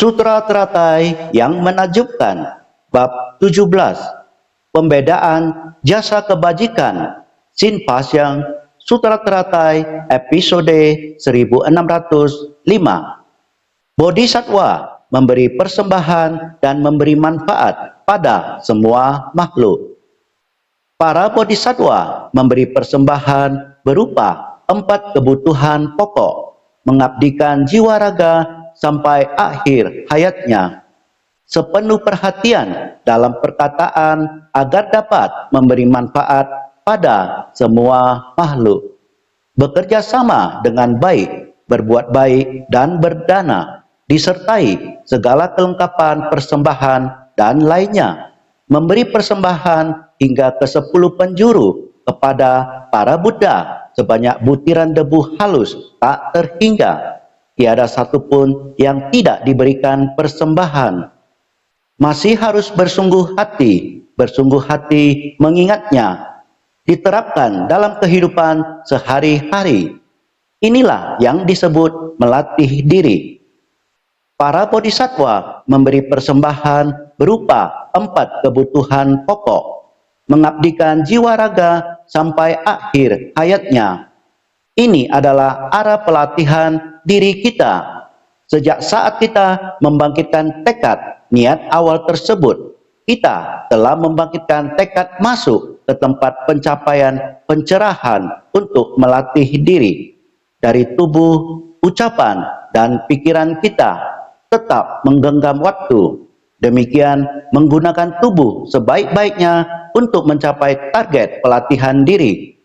Sutra Teratai yang menakjubkan. Bab 17. Pembedaan jasa kebajikan. Sin Pasyang, Sutra Teratai, episode 1605. Bodhisattva memberi persembahan dan memberi manfaat pada semua makhluk. Para bodhisattva memberi persembahan berupa 4 kebutuhan pokok, mengabdikan jiwa raga sampai akhir hayatnya, sepenuh perhatian dalam perkataan agar dapat memberi manfaat pada semua makhluk, bekerja sama dengan baik, berbuat baik dan berdana, disertai segala kelengkapan persembahan dan lainnya, memberi persembahan hingga ke 10 penjuru kepada para Buddha sebanyak butiran debu halus tak terhingga. Tiada satupun yang tidak diberikan persembahan. Masih harus bersungguh hati mengingatnya, diterapkan dalam kehidupan sehari-hari. Inilah yang disebut melatih diri. Para bodhisattva memberi persembahan berupa 4 kebutuhan pokok, mengabdikan jiwa raga sampai akhir hayatnya. Ini adalah arah pelatihan diri kita. Sejak saat kita membangkitkan tekad niat awal tersebut, kita telah membangkitkan tekad masuk ke tempat pencapaian pencerahan untuk melatih diri. Dari tubuh, ucapan, dan pikiran kita tetap menggenggam waktu. Demikian menggunakan tubuh sebaik-baiknya untuk mencapai target pelatihan diri.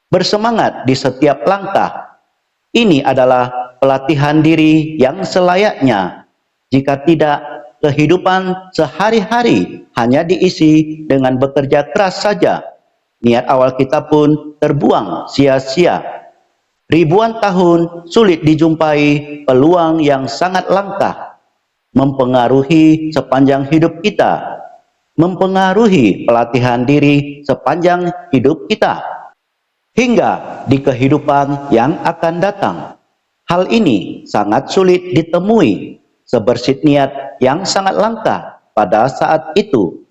Bersemangat di setiap langkah. Ini adalah pelatihan diri yang selayaknya. Jika tidak, kehidupan sehari-hari hanya diisi dengan bekerja keras saja. Niat awal kita pun terbuang sia-sia. Ribuan tahun sulit dijumpai peluang yang sangat langka, mempengaruhi sepanjang hidup kita, mempengaruhi pelatihan diri sepanjang hidup kita, hingga di kehidupan yang akan datang. Hal ini sangat sulit ditemui, sebersih niat yang sangat langka pada saat itu.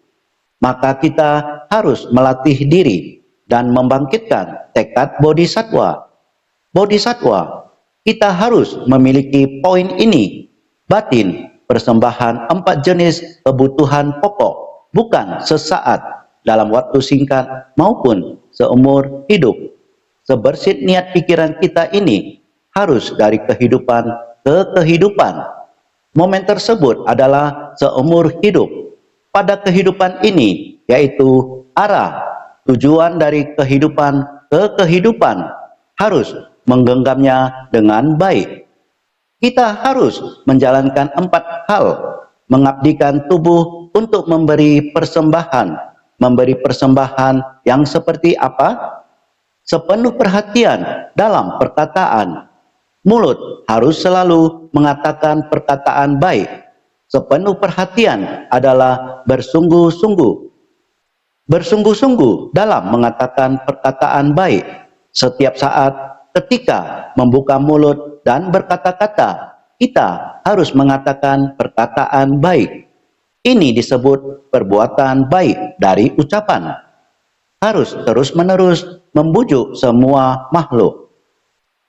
Maka kita harus melatih diri dan membangkitkan tekad bodhisattva. Bodhisattva, kita harus memiliki poin ini. Batin, persembahan 4 jenis kebutuhan pokok, bukan sesaat, dalam waktu singkat maupun seumur hidup. Sebersih niat pikiran kita ini harus dari kehidupan ke kehidupan. Momen tersebut adalah seumur hidup. Pada kehidupan ini, yaitu arah tujuan dari kehidupan ke kehidupan, harus menggenggamnya dengan baik. Kita harus menjalankan 4 hal, mengabdikan tubuh untuk memberi persembahan. Memberi persembahan yang seperti apa? Sepenuh perhatian dalam perkataan. Mulut harus selalu mengatakan perkataan baik. Sepenuh perhatian adalah bersungguh-sungguh. Bersungguh-sungguh dalam mengatakan perkataan baik. Setiap saat ketika membuka mulut dan berkata-kata, kita harus mengatakan perkataan baik. Ini disebut perbuatan baik dari ucapan. Harus terus-menerus membujuk semua makhluk.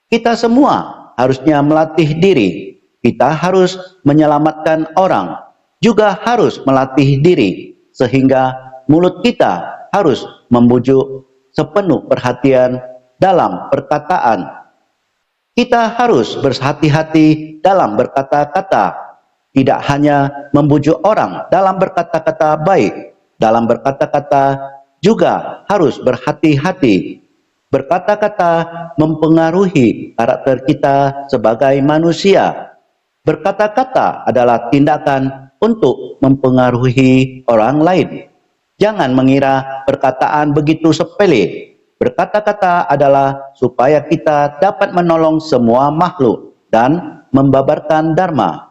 Kita semua harusnya melatih diri. Kita harus menyelamatkan orang, juga harus melatih diri, sehingga mulut kita harus membujuk sepenuh perhatian dalam perkataan. Kita harus berhati-hati dalam berkata-kata, tidak hanya membujuk orang dalam berkata-kata baik, dalam berkata-kata juga harus berhati-hati. Berkata-kata mempengaruhi karakter kita sebagai manusia. Berkata-kata adalah tindakan untuk mempengaruhi orang lain. Jangan mengira perkataan begitu sepele. Berkata-kata adalah supaya kita dapat menolong semua makhluk dan membabarkan dharma.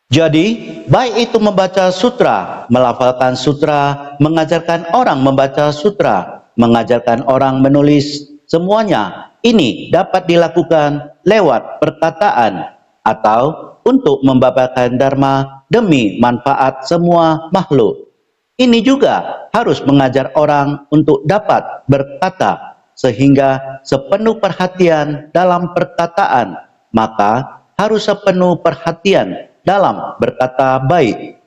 Jadi, baik itu membaca sutra, melafalkan sutra, mengajarkan orang membaca sutra, mengajarkan orang menulis, semuanya ini dapat dilakukan lewat perkataan. atau untuk membabarkan dharma demi manfaat semua makhluk. Ini juga harus mengajar orang untuk dapat berkata sehingga sepenuh perhatian dalam perkataan, maka harus sepenuh perhatian dalam berkata baik.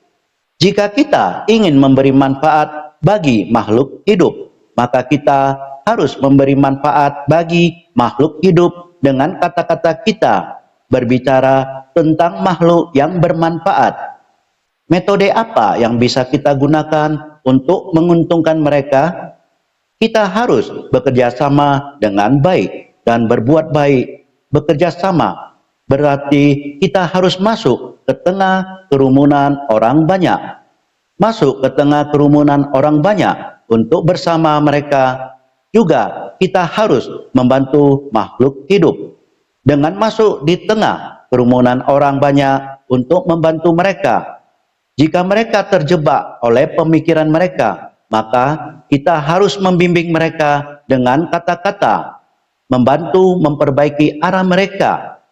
Jika kita ingin memberi manfaat bagi makhluk hidup, maka kita harus memberi manfaat bagi makhluk hidup dengan kata-kata kita, berbicara tentang makhluk yang bermanfaat. Metode apa yang bisa kita gunakan untuk menguntungkan mereka? Kita harus bekerja sama dengan baik dan berbuat baik. Bekerja sama berarti kita harus masuk ke tengah kerumunan orang banyak. Masuk ke tengah kerumunan orang banyak untuk bersama mereka. Juga kita harus membantu makhluk hidup. Dengan masuk di tengah kerumunan orang banyak untuk membantu mereka. Jika mereka terjebak oleh pemikiran mereka, maka kita harus membimbing mereka dengan kata-kata, membantu memperbaiki arah mereka.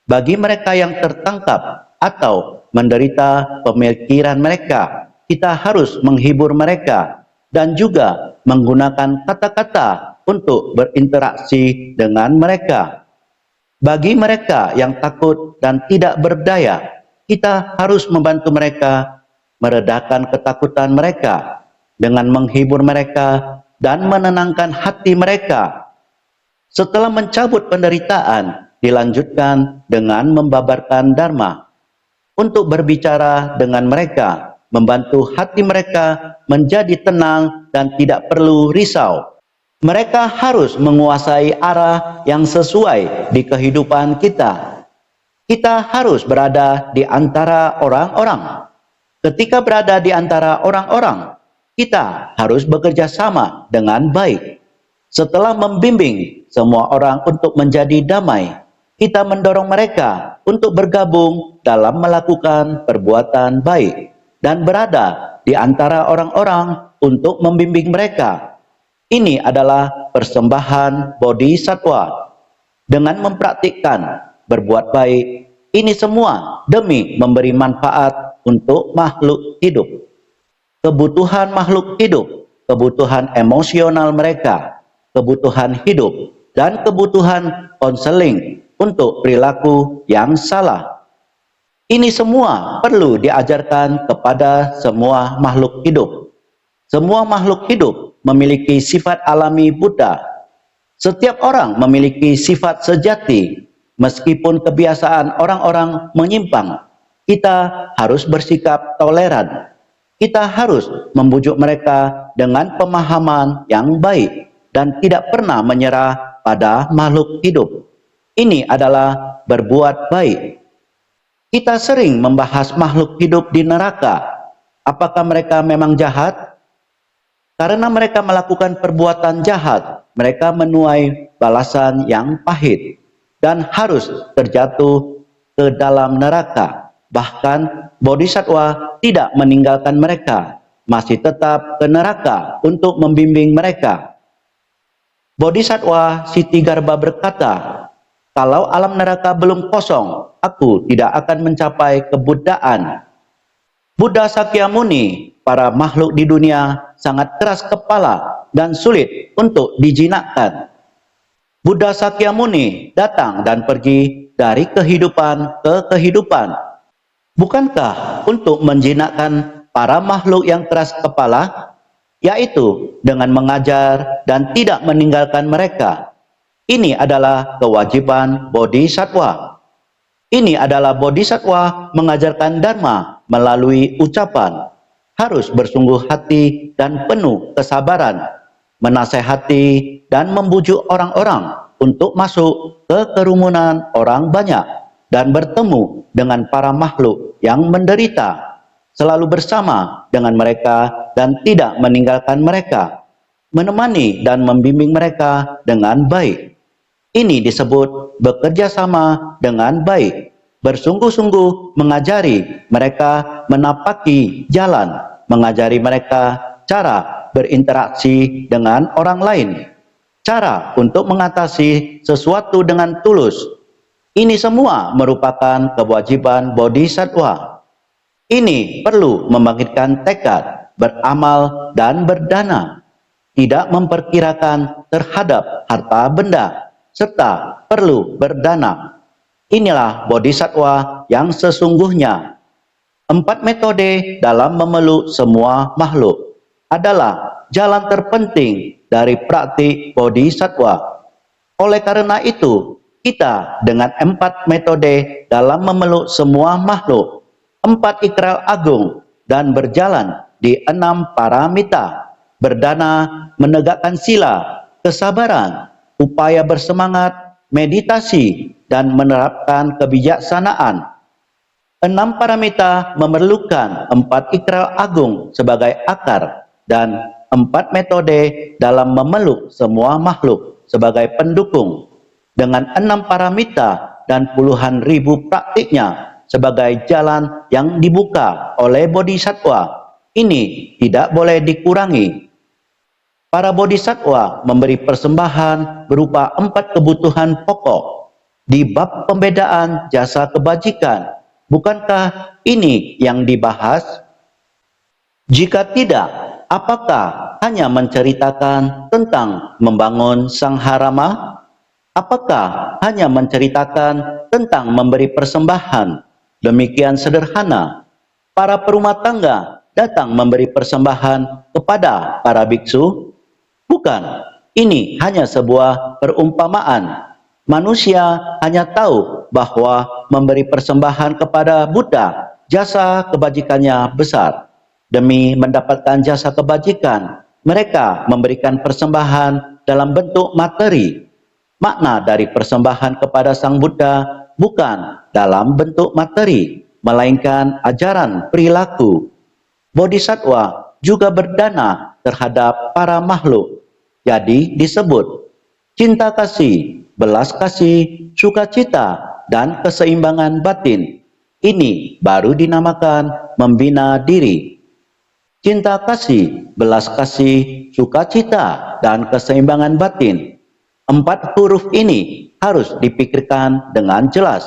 Bagi mereka yang tertangkap atau menderita pemikiran mereka, kita harus menghibur mereka dan juga menggunakan kata-kata untuk berinteraksi dengan mereka. Bagi mereka yang takut dan tidak berdaya, kita harus membantu mereka meredakan ketakutan mereka dengan menghibur mereka dan menenangkan hati mereka. Setelah mencabut penderitaan, dilanjutkan dengan membabarkan dharma. Untuk berbicara dengan mereka, membantu hati mereka menjadi tenang dan tidak perlu risau. Mereka harus menguasai arah yang sesuai di kehidupan kita. Kita harus berada di antara orang-orang. Ketika berada di antara orang-orang, kita harus bekerja sama dengan baik. Setelah membimbing semua orang untuk menjadi damai, kita mendorong mereka untuk bergabung dalam melakukan perbuatan baik dan berada di antara orang-orang untuk membimbing mereka. Ini adalah persembahan bodhisattva. Dengan mempraktikkan berbuat baik, ini semua demi memberi manfaat untuk makhluk hidup. Kebutuhan makhluk hidup, kebutuhan emosional mereka, kebutuhan hidup, dan kebutuhan konseling untuk perilaku yang salah. Ini semua perlu diajarkan kepada semua makhluk hidup. Semua makhluk hidup memiliki sifat alami Buddha. Setiap orang memiliki sifat sejati, meskipun kebiasaan orang-orang menyimpang. Kita harus bersikap toleran. Kita harus membujuk mereka dengan pemahaman yang baik dan tidak pernah menyerah pada makhluk hidup. Ini adalah berbuat baik. Kita sering membahas makhluk hidup di neraka. Apakah mereka memang jahat? Karena mereka melakukan perbuatan jahat, mereka menuai balasan yang pahit dan harus terjatuh ke dalam neraka. Bahkan bodhisattva tidak meninggalkan mereka, masih tetap ke neraka untuk membimbing mereka. Bodhisattva Ksitigarbha berkata, kalau alam neraka belum kosong, aku tidak akan mencapai kebuddhaan. Buddha Sakyamuni, para makhluk di dunia sangat keras kepala dan sulit untuk dijinakkan. Buddha Sakyamuni datang dan pergi dari kehidupan ke kehidupan. Bukankah untuk menjinakkan para makhluk yang keras kepala, yaitu dengan mengajar dan tidak meninggalkan mereka? Ini adalah kewajiban bodhisattva. Ini adalah bodhisattva mengajarkan dharma melalui ucapan. Harus bersungguh hati dan penuh kesabaran, menasehati dan membujuk orang-orang untuk masuk ke kerumunan orang banyak dan bertemu dengan para makhluk yang menderita, selalu bersama dengan mereka dan tidak meninggalkan mereka, menemani dan membimbing mereka dengan baik. Ini disebut bekerja sama dengan baik, bersungguh-sungguh mengajari mereka menapaki jalan, mengajari mereka cara berinteraksi dengan orang lain, cara untuk mengatasi sesuatu dengan tulus. Ini semua merupakan kewajiban bodhisattva. Ini perlu membangkitkan tekad, beramal, dan berdana, tidak memperkirakan terhadap harta benda, serta perlu berdana. Inilah bodhisattva yang sesungguhnya. 4 metode dalam memeluk semua makhluk adalah jalan terpenting dari praktik bodhisattva. Oleh karena itu, kita dengan 4 metode dalam memeluk semua makhluk, 4 ikrar agung, dan berjalan di 6 paramita, berdana, menegakkan sila, kesabaran, upaya bersemangat, meditasi, dan menerapkan kebijaksanaan. 6 paramita memerlukan 4 ikrar agung sebagai akar dan 4 metode dalam memeluk semua makhluk sebagai pendukung. Dengan 6 paramita dan puluhan ribu praktiknya sebagai jalan yang dibuka oleh bodhisattva, ini tidak boleh dikurangi. Para bodhisattva memberi persembahan berupa 4 kebutuhan pokok di bab pembedaan jasa kebajikan. Bukankah ini yang dibahas? Jika tidak, apakah hanya menceritakan tentang membangun sangharama? Apakah hanya menceritakan tentang memberi persembahan? Demikian sederhana. Para perumah tangga datang memberi persembahan kepada para biksu? Bukan, ini hanya sebuah perumpamaan. Manusia hanya tahu bahwa memberi persembahan kepada Buddha, jasa kebajikannya besar. Demi mendapatkan jasa kebajikan, mereka memberikan persembahan dalam bentuk materi. Makna dari persembahan kepada Sang Buddha bukan dalam bentuk materi, melainkan ajaran perilaku. Bodhisattva juga berdana terhadap para makhluk. Jadi disebut cinta kasih, belas kasih, sukacita, dan keseimbangan batin. Ini baru dinamakan membina diri. Cinta kasih, belas kasih, sukacita, dan keseimbangan batin. 4 huruf ini harus dipikirkan dengan jelas.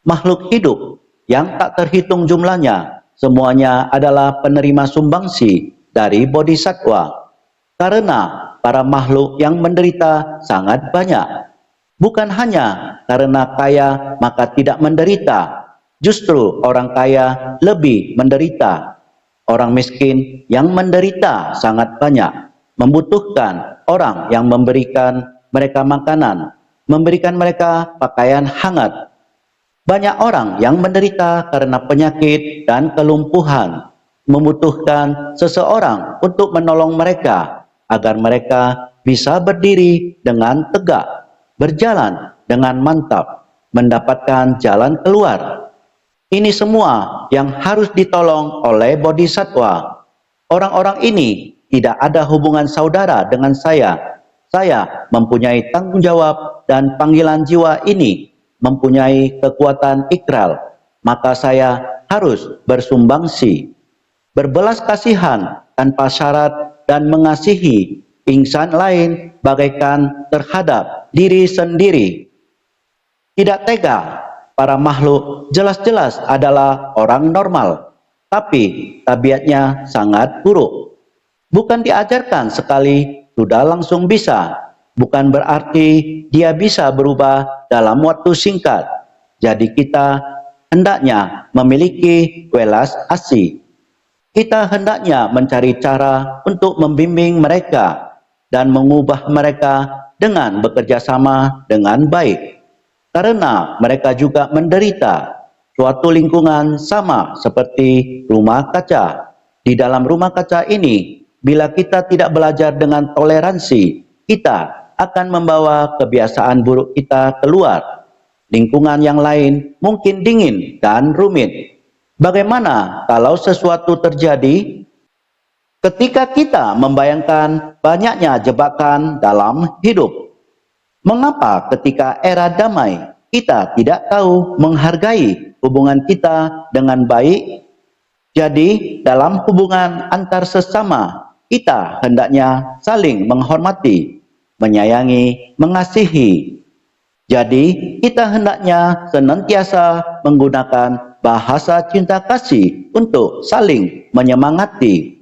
Makhluk hidup yang tak terhitung jumlahnya, semuanya adalah penerima sumbangsi dari bodhisattva. Karena para makhluk yang menderita sangat banyak. Bukan hanya karena kaya maka tidak menderita, justru orang kaya lebih menderita. Orang miskin yang menderita sangat banyak, membutuhkan orang yang memberikan mereka makanan, memberikan mereka pakaian hangat. Banyak orang yang menderita karena penyakit dan kelumpuhan, membutuhkan seseorang untuk menolong mereka agar mereka bisa berdiri dengan tegak, berjalan dengan mantap, mendapatkan jalan keluar. Ini semua yang harus ditolong oleh bodhisattva. Orang-orang ini tidak ada hubungan saudara dengan saya. Saya mempunyai tanggung jawab dan panggilan jiwa ini, mempunyai kekuatan ikrar, maka saya harus bersumbangsi, berbelas kasihan tanpa syarat dan mengasihi insan lain bagaikan terhadap diri sendiri. Tidak tega, para makhluk jelas-jelas adalah orang normal, tapi tabiatnya sangat buruk. Bukan diajarkan sekali sudah langsung bisa, bukan berarti dia bisa berubah dalam waktu singkat. Jadi kita hendaknya memiliki welas asih. Kita hendaknya mencari cara untuk membimbing mereka dan mengubah mereka dengan bekerja sama dengan baik. Karena mereka juga menderita. Suatu lingkungan sama seperti rumah kaca. Di dalam rumah kaca ini, bila kita tidak belajar dengan toleransi, kita akan membawa kebiasaan buruk kita keluar. Lingkungan yang lain mungkin dingin dan rumit. Bagaimana kalau sesuatu terjadi? Ketika kita membayangkan banyaknya jebakan dalam hidup, mengapa ketika era damai kita tidak tahu menghargai hubungan kita dengan baik? Jadi dalam hubungan antar sesama, kita hendaknya saling menghormati, menyayangi, mengasihi. Jadi, kita hendaknya senantiasa menggunakan bahasa cinta kasih untuk saling menyemangati.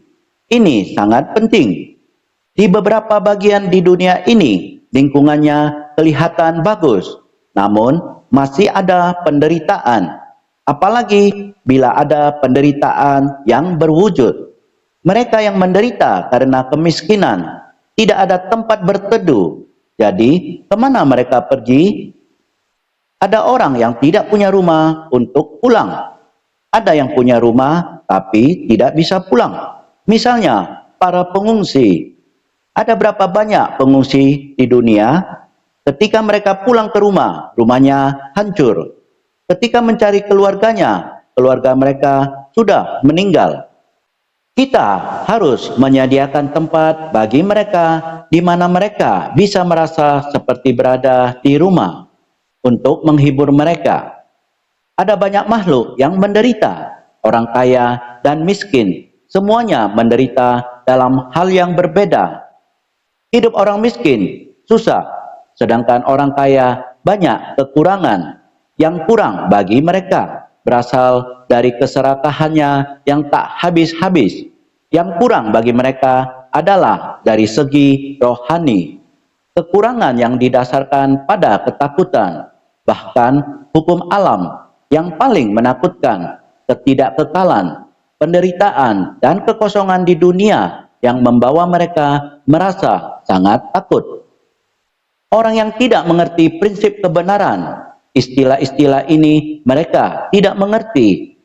Ini sangat penting. Di beberapa bagian di dunia ini, lingkungannya kelihatan bagus, namun masih ada penderitaan. Apalagi bila ada penderitaan yang berwujud. Mereka yang menderita karena kemiskinan, tidak ada tempat berteduh. Jadi, kemana mereka pergi? Ada orang yang tidak punya rumah untuk pulang. Ada yang punya rumah tapi tidak bisa pulang. Misalnya, para pengungsi. Ada berapa banyak pengungsi di dunia? Ketika mereka pulang ke rumah, rumahnya hancur. Ketika mencari keluarganya, keluarga mereka sudah meninggal. Kita harus menyediakan tempat bagi mereka di mana mereka bisa merasa seperti berada di rumah untuk menghibur mereka. Ada banyak makhluk yang menderita, orang kaya dan miskin, semuanya menderita dalam hal yang berbeda. Hidup orang miskin susah, sedangkan orang kaya banyak kekurangan. Yang kurang bagi mereka berasal dari keserakahannya yang tak habis-habis. Yang kurang bagi mereka adalah dari segi rohani. Kekurangan yang didasarkan pada ketakutan, bahkan hukum alam yang paling menakutkan, ketidakkekalan, penderitaan, dan kekosongan di dunia yang membawa mereka merasa sangat takut. Orang yang tidak mengerti prinsip kebenaran, istilah-istilah ini mereka tidak mengerti.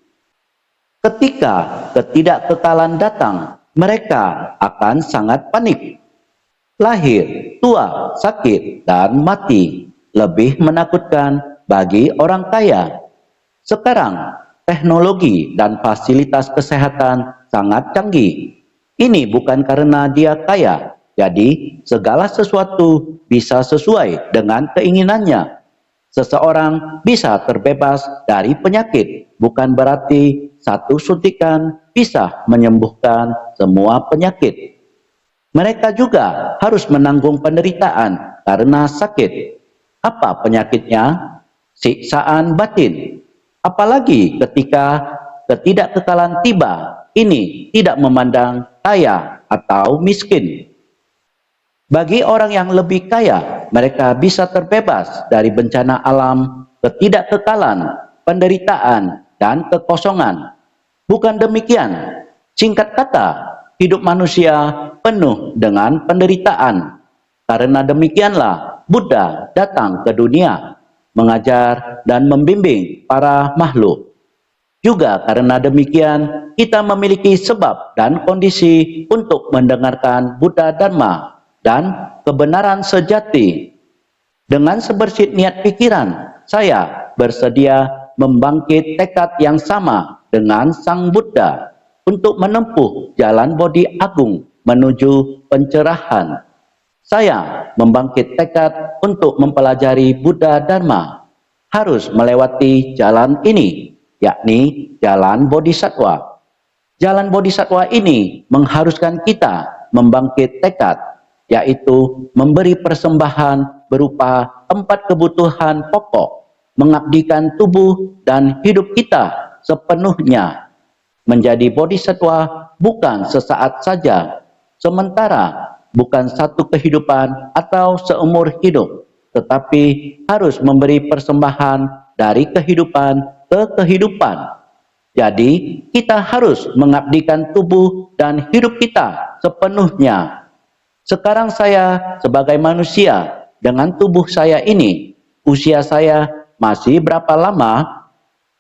Ketika ketidakkekalan datang, mereka akan sangat panik. Lahir, tua, sakit, dan mati lebih menakutkan bagi orang kaya. Sekarang, teknologi dan fasilitas kesehatan sangat canggih. Ini bukan karena dia kaya, jadi segala sesuatu bisa sesuai dengan keinginannya. Seseorang bisa terbebas dari penyakit, bukan berarti satu suntikan bisa menyembuhkan semua penyakit. Mereka juga harus menanggung penderitaan karena sakit. Apa penyakitnya? Siksaan batin. Apalagi ketika ketidakkekalan tiba, ini tidak memandang kaya atau miskin. Bagi orang yang lebih kaya, mereka bisa terbebas dari bencana alam, ketidakkekalan, penderitaan, dan kekosongan. Bukan demikian. Singkat kata, hidup manusia penuh dengan penderitaan. Karena demikianlah Buddha datang ke dunia, mengajar dan membimbing para makhluk. Juga karena demikian, kita memiliki sebab dan kondisi untuk mendengarkan Buddha Dharma dan kebenaran sejati. Dengan sebersih niat pikiran, saya bersedia membangkit tekad yang sama dengan Sang Buddha untuk menempuh jalan Bodhi Agung menuju pencerahan. Saya membangkit tekad untuk mempelajari Buddha Dharma, harus melewati jalan ini, yakni jalan Bodhisattva. Jalan Bodhisattva ini mengharuskan kita membangkit tekad, yaitu memberi persembahan berupa 4 kebutuhan pokok, mengabdikan tubuh dan hidup kita sepenuhnya. Menjadi Bodhisattva bukan sesaat saja, sementara bukan satu kehidupan atau seumur hidup, tetapi harus memberi persembahan dari kehidupan ke kehidupan. Jadi, kita harus mengabdikan tubuh dan hidup kita sepenuhnya. Sekarang saya sebagai manusia dengan tubuh saya ini, usia saya masih berapa lama?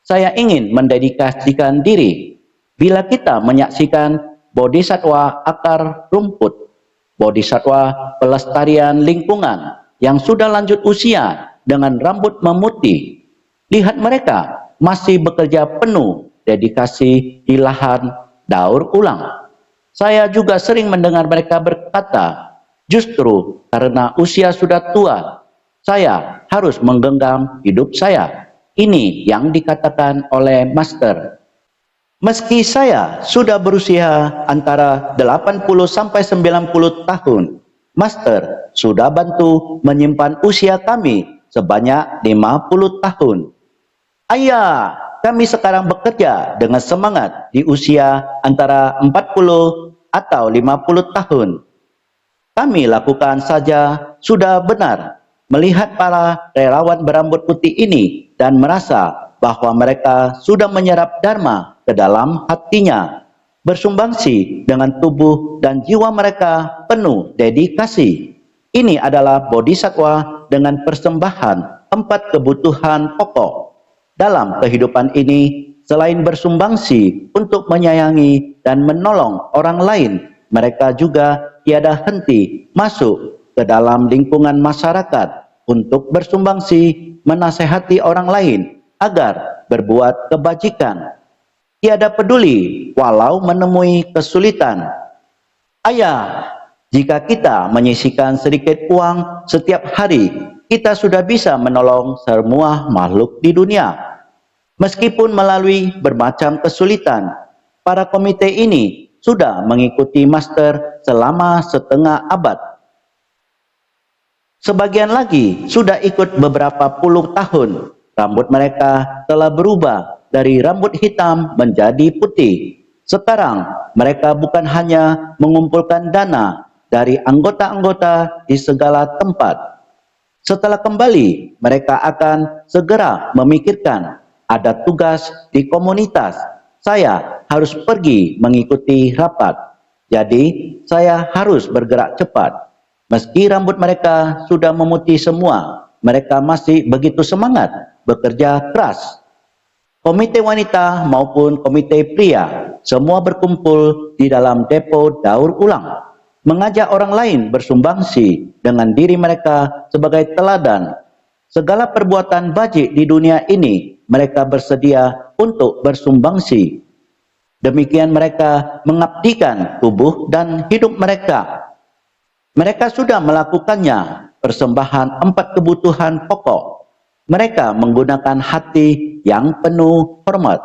Saya ingin mendedikasikan diri. Bila kita menyaksikan Bodhisattva akar rumput, Bodhisattva pelestarian lingkungan yang sudah lanjut usia dengan rambut memutih, lihat mereka masih bekerja penuh dedikasi di lahan daur ulang. Saya juga sering mendengar mereka berkata, justru karena usia sudah tua, saya harus menggenggam hidup saya. Ini yang dikatakan oleh Master. Meski saya sudah berusia antara 80 sampai 90 tahun, Master sudah bantu menyimpan usia kami sebanyak 50 tahun. Ayah, kami sekarang bekerja dengan semangat di usia antara 40 atau 50 tahun. Kami lakukan saja sudah benar melihat para relawan berambut putih ini dan merasa bahwa mereka sudah menyerap dharma ke dalam hatinya, bersumbangsi dengan tubuh dan jiwa mereka penuh dedikasi. Ini adalah bodhisattva dengan persembahan 4 kebutuhan pokok. Dalam kehidupan ini, selain bersumbangsi untuk menyayangi dan menolong orang lain, mereka juga tiada henti masuk ke dalam lingkungan masyarakat untuk bersumbangsi menasehati orang lain agar berbuat kebajikan. Tiada peduli walau menemui kesulitan. Ayah, jika kita menyisihkan sedikit uang setiap hari, kita sudah bisa menolong semua makhluk di dunia. Meskipun melalui bermacam kesulitan, para komite ini sudah mengikuti master selama setengah abad. Sebagian lagi sudah ikut beberapa puluh tahun. Rambut mereka telah berubah dari rambut hitam menjadi putih. Sekarang mereka bukan hanya mengumpulkan dana dari anggota-anggota di segala tempat. Setelah kembali, mereka akan segera memikirkan ada tugas di komunitas. Saya harus pergi mengikuti rapat. Jadi, saya harus bergerak cepat. Meski rambut mereka sudah memutih semua, mereka masih begitu semangat bekerja keras. Komite wanita maupun komite pria semua berkumpul di dalam depo daur ulang, mengajak orang lain bersumbangsi dengan diri mereka sebagai teladan. Segala perbuatan bajik di dunia ini mereka bersedia untuk bersumbangsi. Demikian mereka mengabdikan tubuh dan hidup mereka. Mereka sudah melakukannya, persembahan 4 kebutuhan pokok. Mereka menggunakan hati yang penuh hormat.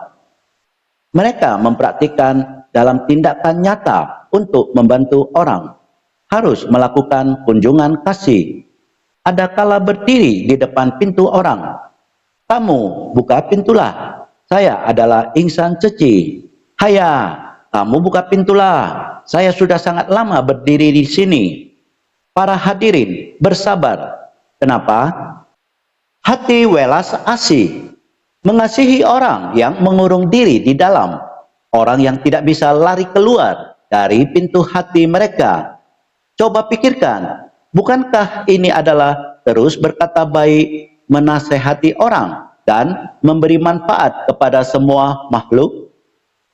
Mereka mempraktikkan dalam tindakan nyata untuk membantu orang. Harus melakukan kunjungan kasih. Ada kala berdiri di depan pintu orang. Kamu buka pintulah. Saya adalah Ingsan Ceci. Haya, kamu buka pintulah. Saya sudah sangat lama berdiri di sini. Para hadirin bersabar. Kenapa? Hati welas asih. Mengasihi orang yang mengurung diri di dalam. Orang yang tidak bisa lari keluar dari pintu hati mereka. Coba pikirkan, bukankah ini adalah terus berkata baik, menasehati orang, dan memberi manfaat kepada semua makhluk?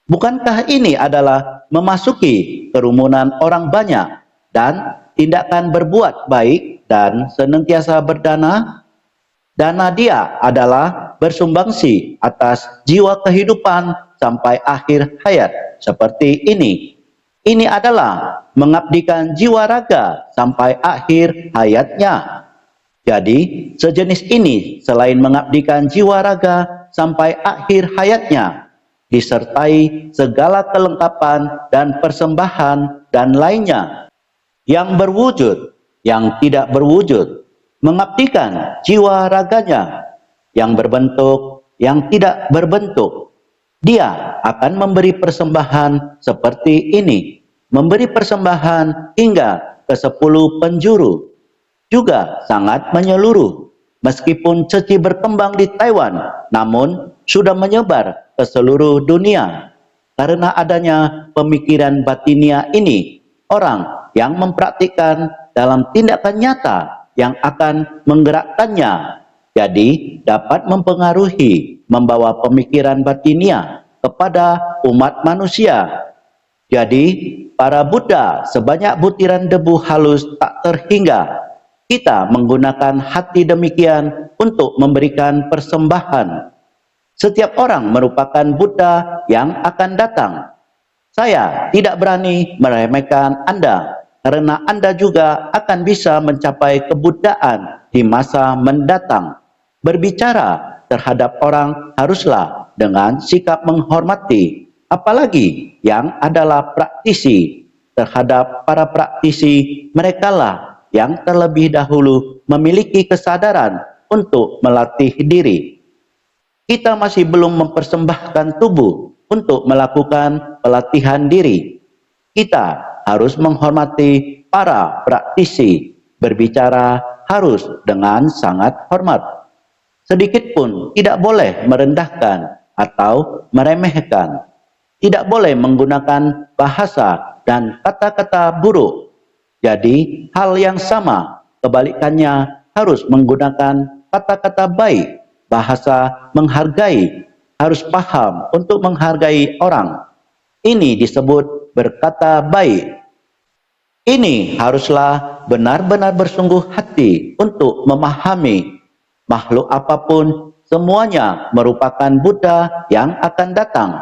Bukankah ini adalah memasuki kerumunan orang banyak dan tindakan berbuat baik dan senantiasa berdana? Dana dia adalah bersumbangsi atas jiwa kehidupan sampai akhir hayat seperti ini. Ini adalah mengabdikan jiwa raga sampai akhir hayatnya. Jadi, sejenis ini selain mengabdikan jiwa raga sampai akhir hayatnya, disertai segala kelengkapan dan persembahan dan lainnya, yang berwujud, yang tidak berwujud, mengabdikan jiwa raganya, yang berbentuk, yang tidak berbentuk. Dia akan memberi persembahan seperti ini, memberi persembahan hingga ke 10 penjuru, juga sangat menyeluruh. Meskipun Ceci berkembang di Taiwan, namun sudah menyebar ke seluruh dunia. Karena adanya pemikiran batinia ini, orang yang mempraktikkan dalam tindakan nyata yang akan menggerakkannya, jadi dapat mempengaruhi, membawa pemikiran batinia kepada umat manusia. Jadi, para Buddha sebanyak butiran debu halus tak terhingga. Kita menggunakan hati demikian untuk memberikan persembahan. Setiap orang merupakan Buddha yang akan datang. Saya tidak berani meremehkan Anda, karena Anda juga akan bisa mencapai kebuddhaan di masa mendatang. Berbicara terhadap orang haruslah dengan sikap menghormati, apalagi yang adalah praktisi. Terhadap para praktisi, merekalah yang terlebih dahulu memiliki kesadaran untuk melatih diri. Kita masih belum mempersembahkan tubuh untuk melakukan pelatihan diri. Kita harus menghormati para praktisi, berbicara harus dengan sangat hormat. Sedikit pun tidak boleh merendahkan atau meremehkan. Tidak boleh menggunakan bahasa dan kata-kata buruk. Jadi, hal yang sama, kebalikannya harus menggunakan kata-kata baik, bahasa menghargai, harus paham untuk menghargai orang. Ini disebut berkata baik. Ini haruslah benar-benar bersungguh hati untuk memahami makhluk apapun, semuanya merupakan Buddha yang akan datang.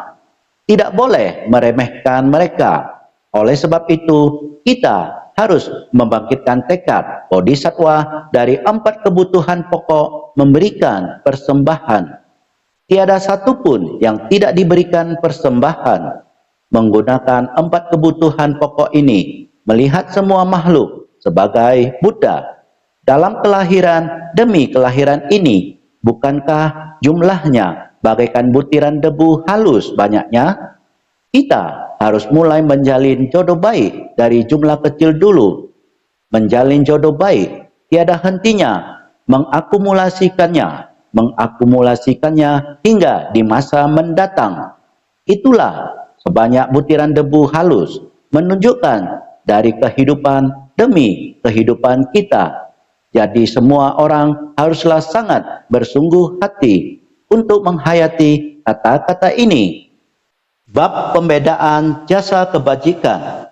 Tidak boleh meremehkan mereka. Oleh sebab itu, kita harus membangkitkan tekad bodhisattva dari 4 kebutuhan pokok memberikan persembahan. Tiada satupun yang tidak diberikan persembahan. Menggunakan 4 kebutuhan pokok ini, melihat semua makhluk sebagai Buddha. Dalam kelahiran demi kelahiran ini, bukankah jumlahnya bagaikan butiran debu halus banyaknya? Kita harus mulai menjalin jodoh baik dari jumlah kecil dulu. Menjalin jodoh baik tiada hentinya, mengakumulasikannya hingga di masa mendatang. Itulah sebanyak butiran debu halus menunjukkan dari kehidupan demi kehidupan kita. Jadi semua orang haruslah sangat bersungguh hati untuk menghayati kata-kata ini. Bab pembedaan jasa kebajikan.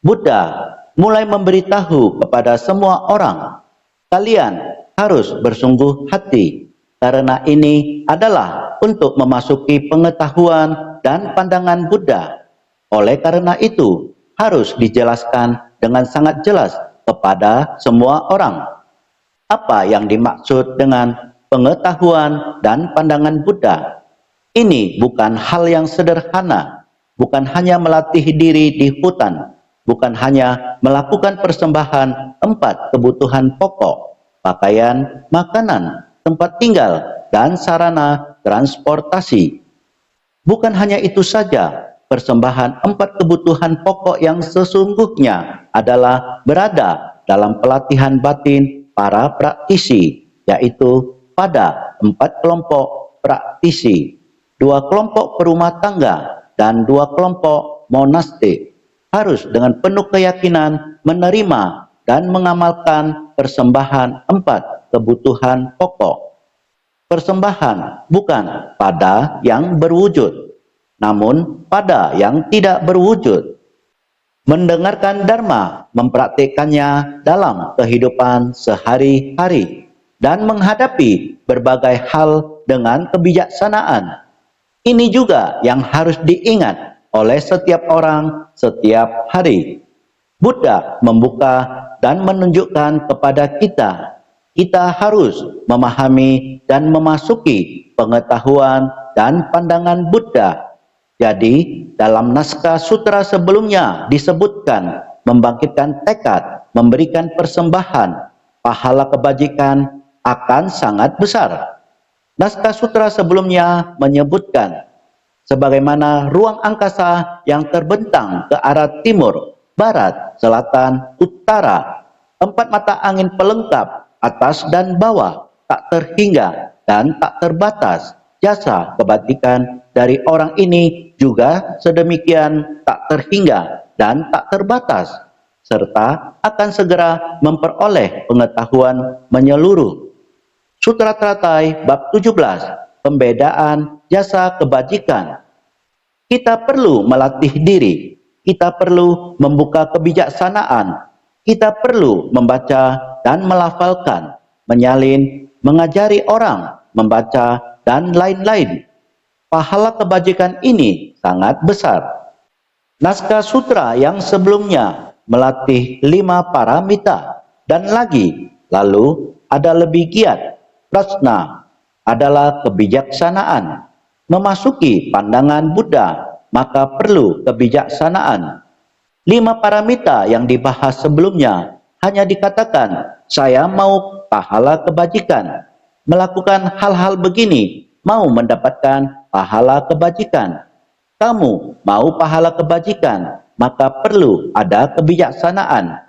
Buddha mulai memberitahu kepada semua orang, kalian harus bersungguh hati, karena ini adalah untuk memasuki pengetahuan dan pandangan Buddha. Oleh karena itu, harus dijelaskan dengan sangat jelas kepada semua orang. Apa yang dimaksud dengan pengetahuan dan pandangan Buddha? Ini bukan hal yang sederhana, bukan hanya melatih diri di hutan, bukan hanya melakukan persembahan 4 kebutuhan pokok, pakaian, makanan, tempat tinggal, dan sarana transportasi. Bukan hanya itu saja, persembahan 4 kebutuhan pokok yang sesungguhnya adalah berada dalam pelatihan batin para praktisi, yaitu pada 4 kelompok praktisi, 2 kelompok perumah tangga, dan 2 kelompok monastik, harus dengan penuh keyakinan menerima dan mengamalkan persembahan 4 kebutuhan pokok. Persembahan bukan pada yang berwujud, namun pada yang tidak berwujud. Mendengarkan Dharma, mempraktikkannya dalam kehidupan sehari-hari, dan menghadapi berbagai hal dengan kebijaksanaan. Ini juga yang harus diingat oleh setiap orang setiap hari. Buddha membuka dan menunjukkan kepada kita, kita harus memahami dan memasuki pengetahuan dan pandangan Buddha. Jadi, dalam naskah sutra sebelumnya disebutkan membangkitkan tekad, memberikan persembahan, pahala kebajikan akan sangat besar. Naskah sutra sebelumnya menyebutkan, sebagaimana ruang angkasa yang terbentang ke arah timur, barat, selatan, utara, 4 mata angin pelengkap, atas dan bawah, tak terhingga dan tak terbatas. Jasa kebajikan dari orang ini juga sedemikian tak terhingga dan tak terbatas, serta akan segera memperoleh pengetahuan menyeluruh. Sutra Teratai bab 17, pembedaan jasa kebajikan. Kita perlu melatih diri, kita perlu membuka kebijaksanaan, kita perlu membaca dan melafalkan, menyalin, mengajari orang, membaca, dan lain-lain. Pahala kebajikan ini sangat besar. Naskah sutra yang sebelumnya melatih 5 paramita dan lagi, lalu ada lebih giat. Prajna adalah kebijaksanaan. Memasuki pandangan Buddha, maka perlu kebijaksanaan. 5 paramita yang dibahas sebelumnya hanya dikatakan, saya mau pahala kebajikan. melakukan hal-hal begini mau mendapatkan pahala kebajikan. Kamu mau pahala kebajikan, maka perlu ada kebijaksanaan.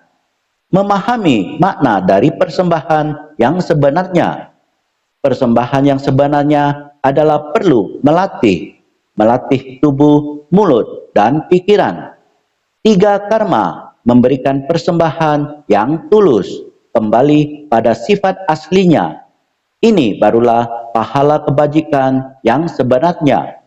Memahami makna dari persembahan yang sebenarnya. Persembahan yang sebenarnya adalah perlu melatih tubuh, mulut, dan pikiran. 3 karma memberikan persembahan yang tulus, kembali pada sifat aslinya. Ini barulah pahala kebajikan yang sebenarnya.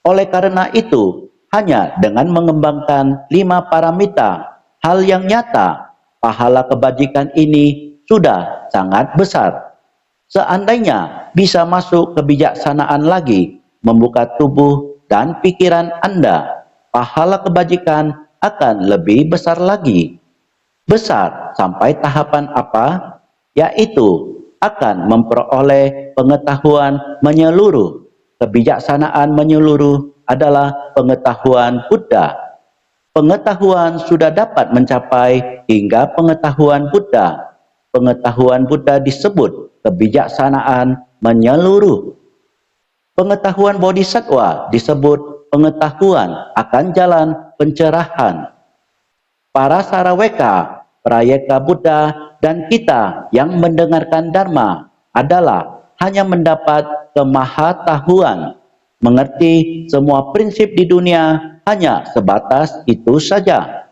Oleh karena itu, hanya dengan mengembangkan 5 paramita, hal yang nyata, pahala kebajikan ini sudah sangat besar. Seandainya bisa masuk kebijaksanaan lagi, membuka tubuh dan pikiran Anda, pahala kebajikan akan lebih besar lagi. Besar sampai tahapan apa? Yaitu akan memperoleh pengetahuan menyeluruh. Kebijaksanaan menyeluruh adalah pengetahuan Buddha. Pengetahuan sudah dapat mencapai hingga pengetahuan Buddha. Pengetahuan Buddha disebut kebijaksanaan menyeluruh. Pengetahuan Bodhisattva disebut pengetahuan akan jalan pencerahan. Para saraweka, prayeka Buddha, dan kita yang mendengarkan Dharma adalah hanya mendapat kemahatauan, mengerti semua prinsip di dunia hanya sebatas itu saja.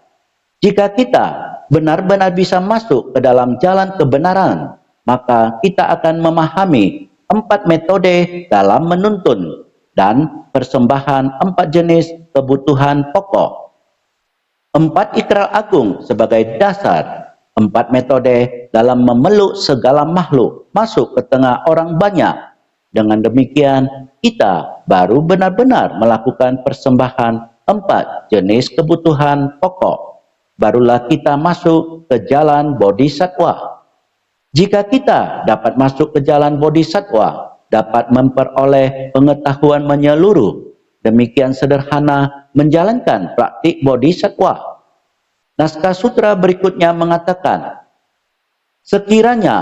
Jika kita benar-benar bisa masuk ke dalam jalan kebenaran, maka kita akan memahami 4 metode dalam menuntun dan persembahan 4 jenis kebutuhan pokok. 4 ikrar agung sebagai dasar, 4 metode dalam memeluk segala makhluk masuk ke tengah orang banyak. Dengan demikian, kita baru benar-benar melakukan persembahan 4 jenis kebutuhan pokok. Barulah kita masuk ke jalan Bodhisattva. Jika kita dapat masuk ke jalan Bodhisattva, dapat memperoleh pengetahuan menyeluruh, demikian sederhana menjalankan praktik Bodhisattva. Naskah sutra berikutnya mengatakan, sekiranya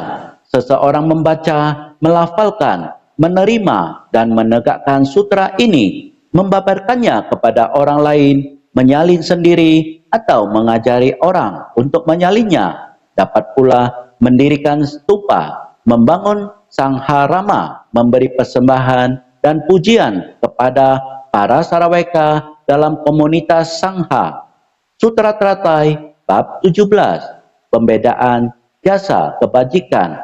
seseorang membaca, melafalkan, menerima, dan menegakkan sutra ini, membabarkannya kepada orang lain, menyalin sendiri, atau mengajari orang untuk menyalinnya, dapat pula mendirikan stupa, membangun sangharama, memberi persembahan dan pujian kepada para saraweka dalam komunitas sangha. Sutra Teratai bab 17, pembedaan jasa kebajikan.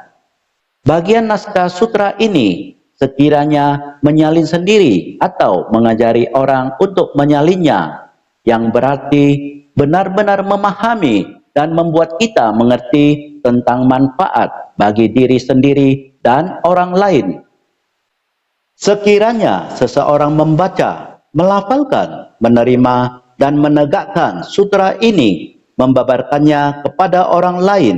Bagian naskah sutra ini sekiranya menyalin sendiri atau mengajari orang untuk menyalinnya, yang berarti benar-benar memahami dan membuat kita mengerti tentang manfaat bagi diri sendiri dan orang lain. Sekiranya seseorang membaca, melafalkan, menerima, dan menegakkan sutra ini, membabarkannya kepada orang lain,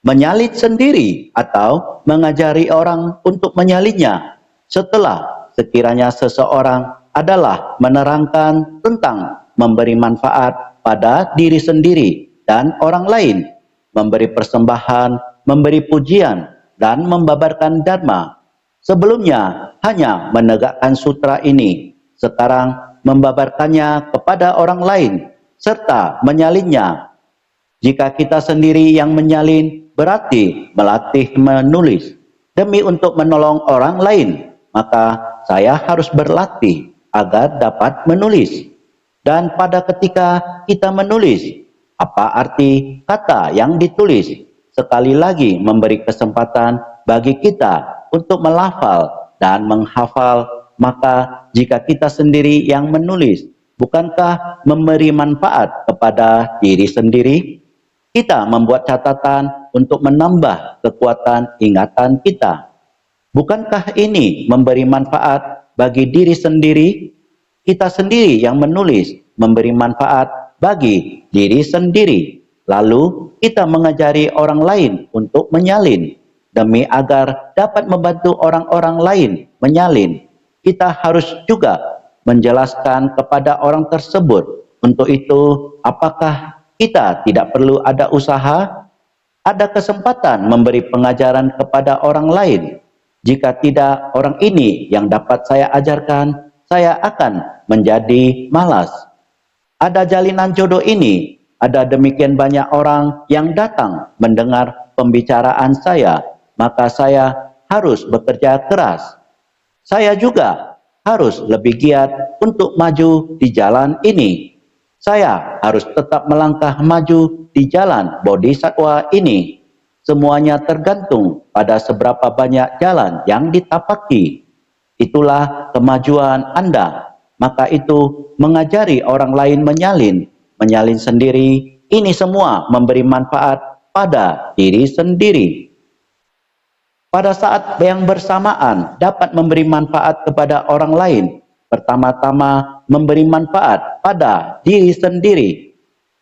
menyalin sendiri atau mengajari orang untuk menyalinnya, setelah sekiranya seseorang adalah menerangkan tentang memberi manfaat pada diri sendiri dan orang lain, memberi persembahan, memberi pujian, dan membabarkan Dharma. Sebelumnya hanya menegakkan sutra ini, sekarang membabarkannya kepada orang lain, serta menyalinnya. Jika kita sendiri yang menyalin, berarti melatih menulis. Demi untuk menolong orang lain, maka saya harus berlatih agar dapat menulis. Dan pada ketika kita menulis, apa arti kata yang ditulis? Sekali lagi memberi kesempatan bagi kita untuk melafal dan menghafal. Maka jika kita sendiri yang menulis, bukankah memberi manfaat kepada diri sendiri? Kita membuat catatan untuk menambah kekuatan ingatan kita. Bukankah ini memberi manfaat bagi diri sendiri? Kita sendiri yang menulis memberi manfaat bagi diri sendiri. Lalu kita mengajari orang lain untuk menyalin. Demi agar dapat membantu orang-orang lain menyalin, kita harus juga menjelaskan kepada orang tersebut. Untuk itu, apakah kita tidak perlu ada usaha? Ada kesempatan memberi pengajaran kepada orang lain. Jika tidak orang ini yang dapat saya ajarkan, saya akan menjadi malas. Ada jalinan jodoh ini, ada demikian banyak orang yang datang mendengar pembicaraan saya, maka saya harus bekerja keras. Saya juga harus lebih giat untuk maju di jalan ini. Saya harus tetap melangkah maju di jalan bodhisattva ini. Semuanya tergantung pada seberapa banyak jalan yang ditapaki. Itulah kemajuan Anda. Maka itu mengajari orang lain menyalin sendiri, ini semua memberi manfaat pada diri sendiri. Pada saat yang bersamaan dapat memberi manfaat kepada orang lain, pertama-tama memberi manfaat pada diri sendiri.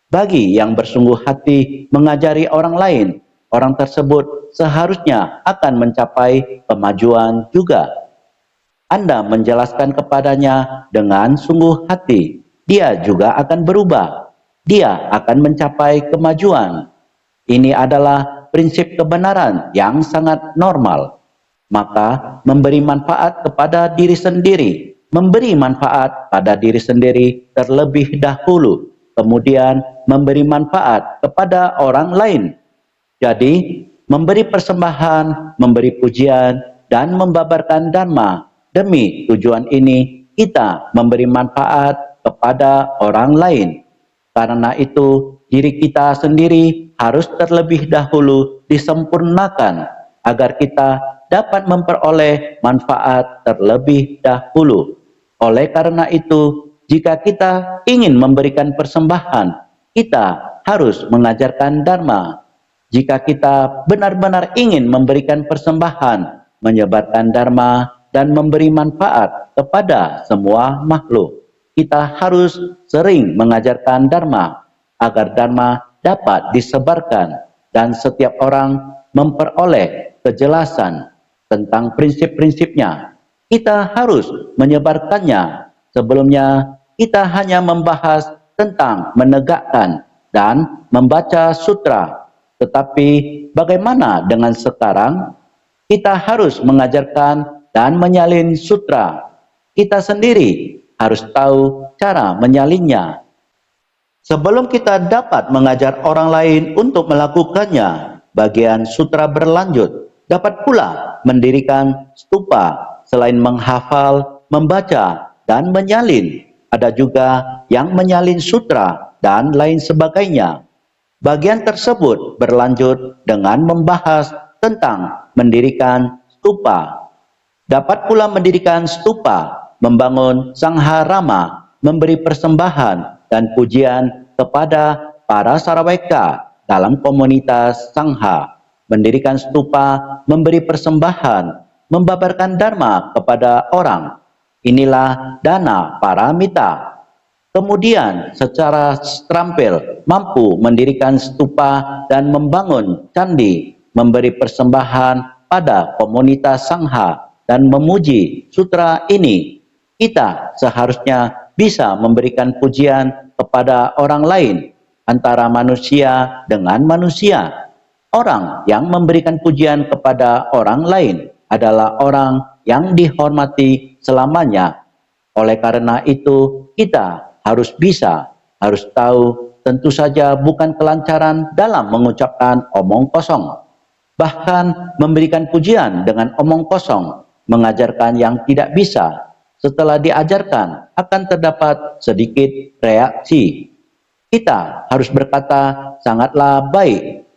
Bagi yang bersungguh hati mengajari orang lain, orang tersebut seharusnya akan mencapai kemajuan juga. Anda menjelaskan kepadanya dengan sungguh hati, dia juga akan berubah. Dia akan mencapai kemajuan. Ini adalah prinsip kebenaran yang sangat normal. Maka memberi manfaat kepada diri sendiri, memberi manfaat pada diri sendiri terlebih dahulu, kemudian memberi manfaat kepada orang lain. Jadi, memberi persembahan, memberi pujian, dan membabarkan dharma. Demi tujuan ini, kita memberi manfaat kepada orang lain. Karena itu, diri kita sendiri harus terlebih dahulu disempurnakan agar kita dapat memperoleh manfaat terlebih dahulu. Oleh karena itu, jika kita ingin memberikan persembahan, kita harus mengajarkan dharma. Jika kita benar-benar ingin memberikan persembahan, menyebarkan dharma, dan memberi manfaat kepada semua makhluk, kita harus sering mengajarkan dharma agar dharma dapat disebarkan dan setiap orang memperoleh kejelasan tentang prinsip-prinsipnya. Kita harus menyebarkannya. Sebelumnya kita hanya membahas tentang menegakkan dan membaca sutra. Tetapi bagaimana dengan sekarang? Kita harus mengajarkan dan menyalin sutra. Kita sendiri harus tahu cara menyalinnya. Sebelum kita dapat mengajar orang lain untuk melakukannya, bagian sutra berlanjut. Dapat pula mendirikan stupa selain menghafal, membaca, dan menyalin. Ada juga yang menyalin sutra dan lain sebagainya. Bagian tersebut berlanjut dengan membahas tentang mendirikan stupa. Dapat pula mendirikan stupa, membangun sangharama, memberi persembahan dan pujian kepada para saraweka dalam komunitas sangha, mendirikan stupa, memberi persembahan, membabarkan dharma kepada orang. Inilah dana paramita. Kemudian secara terampil mampu mendirikan stupa dan membangun candi, memberi persembahan pada komunitas sangha dan memuji sutra ini. Kita seharusnya bisa memberikan pujian kepada orang lain, antara manusia dengan manusia. Orang yang memberikan pujian kepada orang lain adalah orang yang dihormati selamanya. Oleh karena itu, kita harus bisa, harus tahu, tentu saja bukan kelancaran dalam mengucapkan omong kosong. Bahkan memberikan pujian dengan omong kosong, mengajarkan yang tidak bisa, setelah diajarkan akan terdapat sedikit reaksi. Kita harus berkata, sangatlah baik.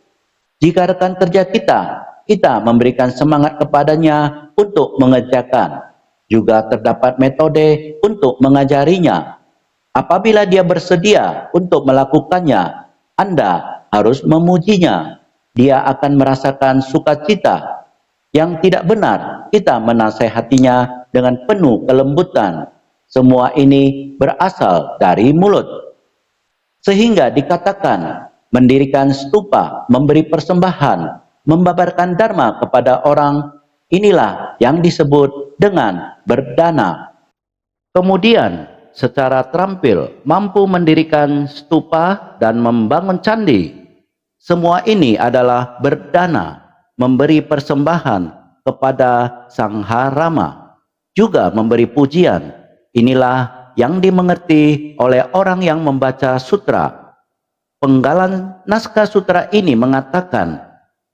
Jika rekan kerja kita memberikan semangat kepadanya untuk mengerjakan. Juga terdapat metode untuk mengajarinya. Apabila dia bersedia untuk melakukannya, Anda harus memujinya. Dia akan merasakan sukacita. Yang tidak benar, kita menasehatinya dengan penuh kelembutan. Semua ini berasal dari mulut. Sehingga dikatakan, mendirikan stupa, memberi persembahan, membabarkan dharma kepada orang, inilah yang disebut dengan berdana. Kemudian, secara terampil, mampu mendirikan stupa dan membangun candi. Semua ini adalah berdana, memberi persembahan, kepada Sangha Rama, juga memberi pujian. Inilah yang dimengerti oleh orang yang membaca sutra. Penggalan naskah sutra ini mengatakan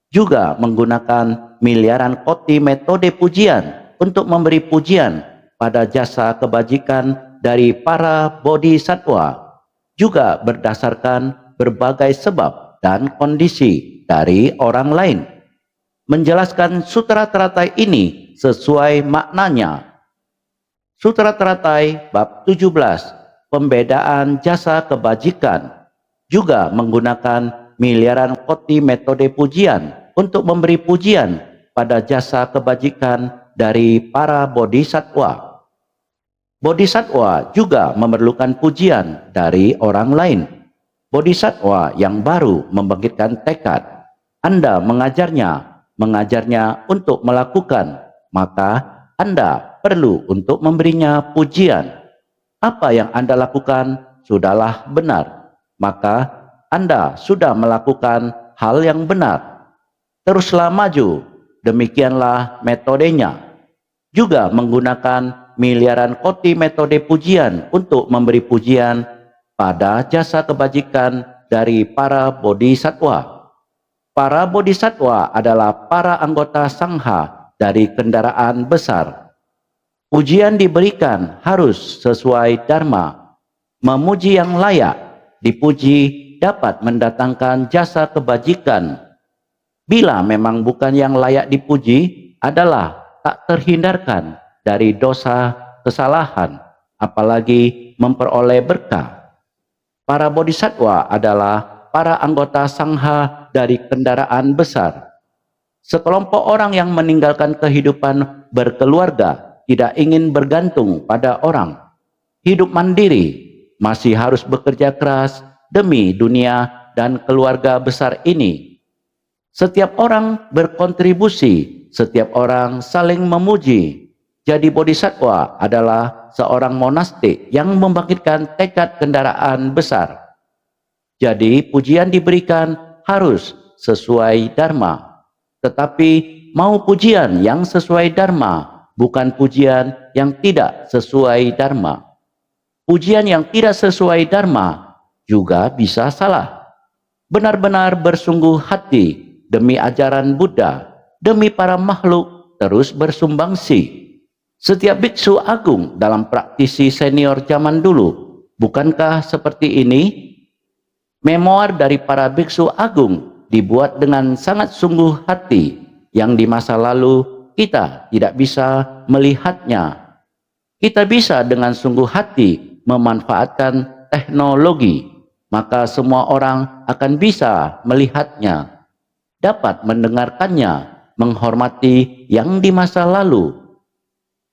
juga menggunakan miliaran koti metode pujian untuk memberi pujian pada jasa kebajikan dari para bodhisattva, juga berdasarkan berbagai sebab dan kondisi dari orang lain. Menjelaskan sutra teratai ini sesuai maknanya. Sutra teratai bab 17, pembedaan jasa kebajikan, juga menggunakan miliaran koti metode pujian untuk memberi pujian pada jasa kebajikan dari para bodhisattva. Bodhisattva juga memerlukan pujian dari orang lain. Bodhisattva yang baru membangkitkan tekad, Anda mengajarnya untuk melakukan, maka Anda perlu untuk memberinya pujian. Apa yang Anda lakukan sudahlah benar, maka Anda sudah melakukan hal yang benar. Teruslah maju, demikianlah metodenya. Juga menggunakan miliaran koti metode pujian untuk memberi pujian pada jasa kebajikan dari para bodhisattva. Para bodhisattva adalah para anggota sangha dari kendaraan besar. Pujian diberikan harus sesuai dharma. Memuji yang layak dipuji dapat mendatangkan jasa kebajikan. Bila memang bukan yang layak dipuji adalah tak terhindarkan dari dosa kesalahan, apalagi memperoleh berkah. Para bodhisattva adalah para anggota sangha dari kendaraan besar. Sekelompok orang yang meninggalkan kehidupan berkeluarga tidak ingin bergantung pada orang. Hidup mandiri, masih harus bekerja keras demi dunia dan keluarga besar ini. Setiap orang berkontribusi, setiap orang saling memuji. Jadi bodhisattva adalah seorang monastik yang membangkitkan tekad kendaraan besar. Jadi pujian diberikan harus sesuai dharma. Tetapi mau pujian yang sesuai dharma, bukan pujian yang tidak sesuai dharma. Pujian yang tidak sesuai dharma juga bisa salah. Benar-benar bersungguh hati demi ajaran Buddha, demi para makhluk terus bersumbangsi. Setiap biksu agung dalam praktisi senior zaman dulu, bukankah seperti ini? Memoir dari para biksu agung dibuat dengan sangat sungguh hati, yang di masa lalu kita tidak bisa melihatnya. Kita bisa dengan sungguh hati memanfaatkan teknologi, maka semua orang akan bisa melihatnya, dapat mendengarkannya, menghormati yang di masa lalu.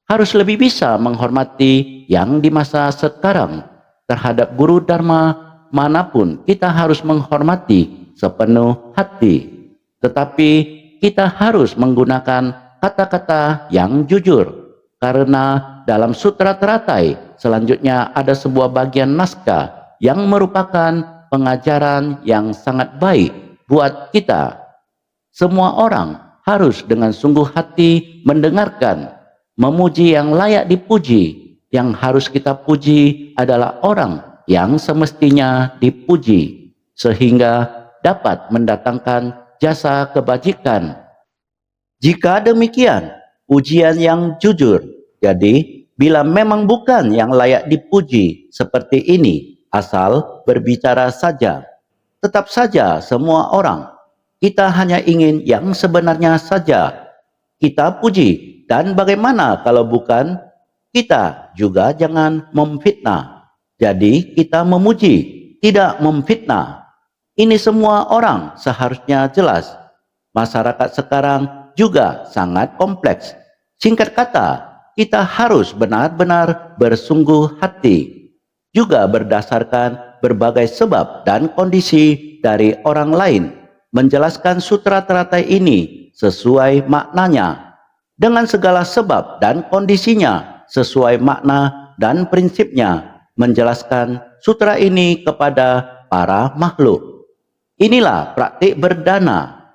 Harus lebih bisa menghormati yang di masa sekarang. Terhadap guru dharma manapun kita harus menghormati sepenuh hati. Tetapi kita harus menggunakan kata-kata yang jujur. Karena dalam sutra teratai selanjutnya ada sebuah bagian naskah yang merupakan pengajaran yang sangat baik buat kita. Semua orang harus dengan sungguh hati mendengarkan, memuji yang layak dipuji. Yang harus kita puji adalah orang yang semestinya dipuji, sehingga dapat mendatangkan jasa kebajikan. Jika demikian, pujian yang jujur. Jadi, bila memang bukan yang layak dipuji seperti ini, asal berbicara saja. Tetap saja semua orang, kita hanya ingin yang sebenarnya saja. Kita puji, dan bagaimana kalau bukan? Kita juga jangan memfitnah. Jadi kita memuji, tidak memfitnah. Ini semua orang seharusnya jelas. Masyarakat sekarang juga sangat kompleks. Singkat kata, kita harus benar-benar bersungguh hati. Juga berdasarkan berbagai sebab dan kondisi dari orang lain. Menjelaskan sutra teratai ini sesuai maknanya. Dengan segala sebab dan kondisinya sesuai makna dan prinsipnya, menjelaskan sutra ini kepada para makhluk. Inilah praktik berdana.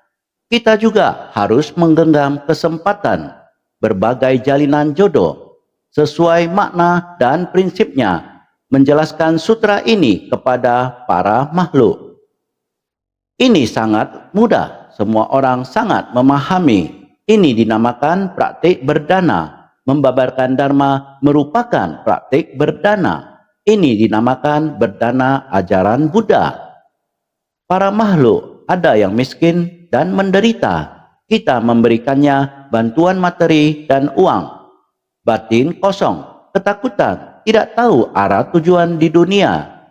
Kita juga harus menggenggam kesempatan berbagai jalinan jodoh sesuai makna dan prinsipnya, menjelaskan sutra ini kepada para makhluk. Ini sangat mudah, semua orang sangat memahami. Ini dinamakan praktik berdana. Membabarkan dharma merupakan praktik berdana. Ini dinamakan berdana ajaran Buddha. Para makhluk ada yang miskin dan menderita. Kita memberikannya bantuan materi dan uang. Batin kosong, ketakutan, tidak tahu arah tujuan di dunia.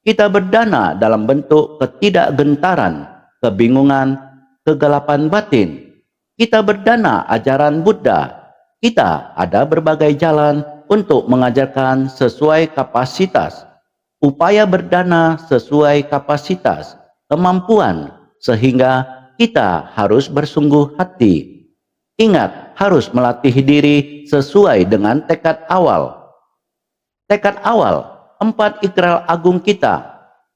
Kita berdana dalam bentuk ketidakgentaran, kebingungan, kegelapan batin. Kita berdana ajaran Buddha. Kita ada berbagai jalan untuk mengajarkan sesuai kapasitas. Upaya berdana sesuai kapasitas, kemampuan, sehingga kita harus bersungguh hati. Ingat, harus melatih diri sesuai dengan tekad awal. Tekad awal, 4 ikrar agung kita,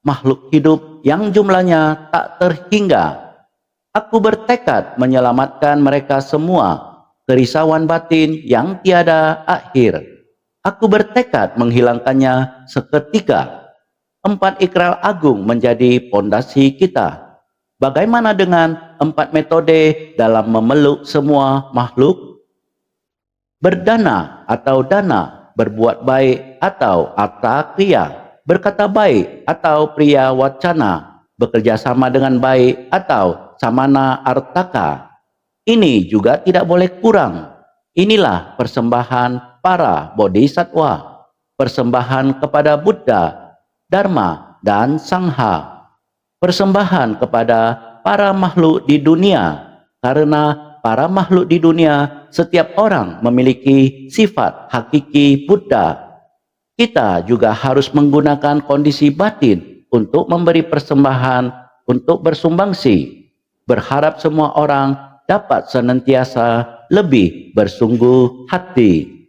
makhluk hidup yang jumlahnya tak terhingga. Aku bertekad menyelamatkan mereka semua, kerisauan batin yang tiada akhir. Aku bertekad menghilangkannya seketika. 4 ikrar agung menjadi pondasi kita. Bagaimana dengan 4 metode dalam memeluk semua makhluk? Berdana atau dana, berbuat baik atau arta kriya, berkata baik atau priya wacana, bekerja sama dengan baik atau samana artaka. Ini juga tidak boleh kurang. Inilah persembahan para bodhisattva, persembahan kepada Buddha, Dharma, dan Sangha, persembahan kepada para makhluk di dunia, karena para makhluk di dunia, setiap orang memiliki sifat hakiki Buddha. Kita juga harus menggunakan kondisi batin untuk memberi persembahan, untuk bersumbangsi. Berharap semua orang dapat senantiasa lebih bersungguh hati.